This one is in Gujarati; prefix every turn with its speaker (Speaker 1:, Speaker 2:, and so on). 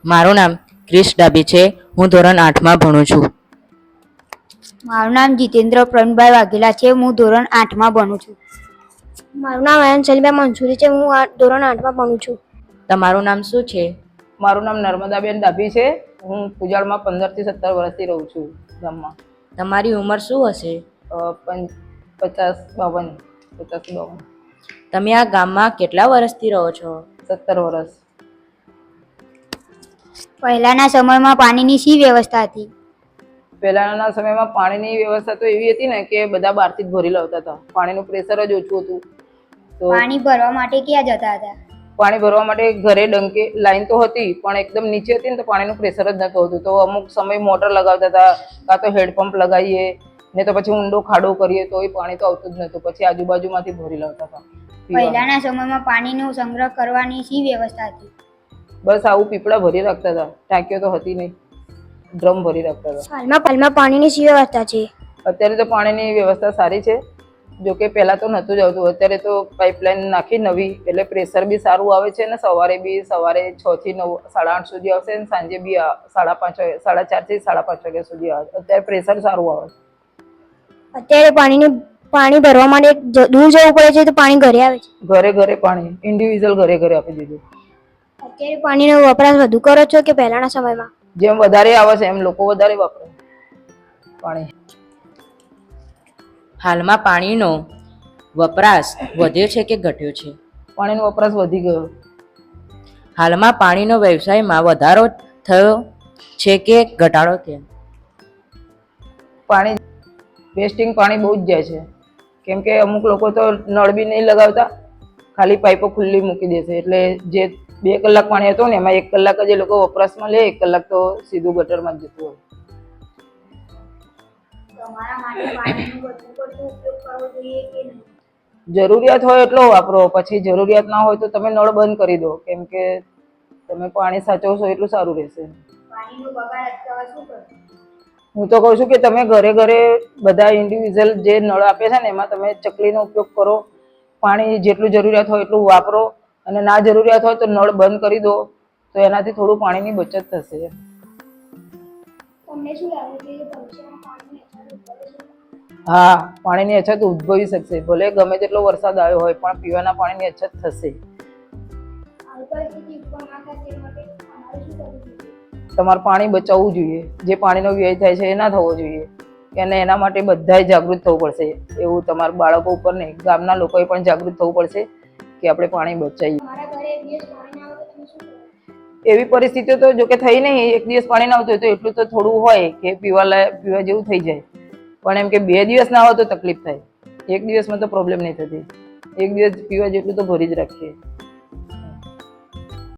Speaker 1: મારું નામ ક્રિશ ડાબી છે. હું ધોરણ 8માં ભણું છું.
Speaker 2: મારું નામ જીતેન્દ્ર પ્રવીણભાઈ વાઘેલા છે. હું ધોરણ 8માં ભણું છું.
Speaker 3: મારું નામ આયન સલીમા મંસૂરી છે. હું ધોરણ 8માં ભણું છું.
Speaker 1: તમારું નામ શું છે?
Speaker 4: મારું નામ નર્મદાબેન ડાભી છે. હું પૂજાળમાં 15 થી 17 વર્ષથી રહું છું ગામમાં.
Speaker 1: તમારી ઉંમર શું હશે?
Speaker 4: 50-52.
Speaker 1: તમે આ ગામમાં કેટલા વર્ષથી રહો છો?
Speaker 4: 17 વર્ષ.
Speaker 2: પહેલાના સમયમાં પાણીની શી વ્યવસ્થા હતી?
Speaker 4: પહેલાના સમયમાં પાણીની વ્યવસ્થા તો એવી હતી ને કે બધા બહારથી જ ભરી લાવતા હતા. પાણીનું પ્રેશર જ ઓછું હતું. તો
Speaker 2: પાણી ભરવા માટે ક્યાં જતા હતા?
Speaker 4: પાણી ભરવા માટે ઘરે ડંકે લાઈન તો હતી પણ એકદમ નીચે હતી ને તો પાણીનું પ્રેશર જ નતું હોતું. તો અમુક સમય મોટર લગાવતા હતા, કાં તો હેડપંપ લગાવીએ ને તો પછી ઊંડો ખાડો કરીએ તો એ પાણી તો આવતું જ નતું. પછી આજુબાજુમાંથી ભરી લાવતા હતા.
Speaker 2: પહેલાના સમયમાં પાણીનો સંગ્રહ કરવાની શી વ્યવસ્થા હતી?
Speaker 4: બસ આવું પીપળા ભરી રાખતા હતા. ટાંકીઓ તો હતી નહીં, ડ્રમ ભરી રાખતા હતા.
Speaker 3: હાલમાં પાણીની શી વ્યવસ્થા છે?
Speaker 4: અત્યારે તો પાણીની વ્યવસ્થા સારી છે. જોકે પહેલા તો નહોતું જ આવતું. અત્યારે તો પાઇપલાઇન નાખી નવી, એટલે પ્રેશર બી સારું આવે છે ને સવારે 6 થી 9, 8:30 સુધી આવશે ને સાંજે બી 4:30 થી 5:30 વાગ્યા સુધી આવે. અત્યારે પ્રેશર સારું આવે.
Speaker 3: અત્યારે પાણી ભરવા માટે દૂર જવું પડે છે તો પાણી ઘરે આવે છે?
Speaker 4: ઘરે પાણી ઇન્ડિવિજ્યુઅલ ઘરે આપી દીધું.
Speaker 3: અત્યારે પાણીનો વપરાશ વધુ કરો છો કે પહેલાના સમયમાં?
Speaker 4: જેમ વધારે આવે છે એમ લોકો વધારે વાપરે પાણી.
Speaker 1: હાલમાં પાણીનો વપરાશ વધ્યો છે કે ઘટ્યો છે?
Speaker 4: પાણીનો વપરાશ વધી ગયો.
Speaker 1: હાલમાં પાણીનો વ્યવસાયમાં વધારો થયો છે કે ઘટાડો થયો?
Speaker 4: પાણી વેસ્ટિંગ પાણી બહુ જ જાય છે. કેમ કે અમુક લોકો તો નળ બી નહીં લગાવતા, ખાલી પાઇપો ખુલ્લી મૂકી દેશે. એટલે જે 2 કલાક પાણી હતું ને એમાં 1 કલાક જ એ લોકો વપરાશમાં લે, 1 કલાક તો સીધું ગટરમાં જ જતું હોય.
Speaker 2: તમારા માટે પાણીનો વધુ પડતો ઉપયોગ કરવો જોઈએ કે નહીં?
Speaker 4: જરૂરિયાત હોય એટલો વાપરો, પછી જરૂરિયાત ના હોય તો તમે નળ બંધ કરી દો. કેમ કે તમે પાણી સાચવશો એટલું સારું રહેશે.
Speaker 2: પાણીનો બગાડ અટકાવવા શું કરવું?
Speaker 4: હું તો કહું છું કે તમે ઘરે બધા ઇન્ડિવિજ્યુઅલ જે નળ આપે છે ને એમાં તમે ચકલીનો ઉપયોગ કરો. પાણી જેટલું જરૂરિયાત હોય એટલું વાપરો, અને ના જરૂરિયાત હોય તો નળ બંધ કરી દો. તો એનાથી થોડું પાણીની બચત થશે.
Speaker 3: તમને શું લાગે છે કે ભવિષ્યમાં પાણીની અછત ઉદ્ભવે છે?
Speaker 4: હા, પાણીની અછત ઉદ્ભવી શકશે. ભલે ગમે તેટલો વરસાદ આવ્યો હોય પણ પીવાના પાણીની અછત થશે.
Speaker 3: આવી પરિસ્થિતિ ઉત્પન્ન ના થાય તે માટે અમારે શું કરવું જોઈએ?
Speaker 4: તમારે પાણી બચાવવું જોઈએ. જે પાણીનો વ્યય થાય છે એ ના થવો જોઈએ. અને એના માટે બધાએ જાગૃત થવું પડશે. એવું તમારા બાળકો ઉપર નહીં, ગામના લોકોએ પણ જાગૃત થવું પડશે કે આપણે પાણી બચાવીએ.
Speaker 3: તમારા ઘરે એક દિવસ પાણી ના આવે તો તમે શું કરો?
Speaker 4: એવી પરિસ્થિતિઓ તો જોકે થઈ નહીં. 1 દિવસ પાણી ના આવતું હોય તો એટલું તો થોડું હોય કે પીવા જેવું થઈ જાય. પણ એમ કે 2 દિવસ ના આવે તો તકલીફ થાય. 1 દિવસમાં તો પ્રોબ્લેમ નહીં થતી. 1 દિવસ પીવા જેટલું તો ભરી જ રાખીએ.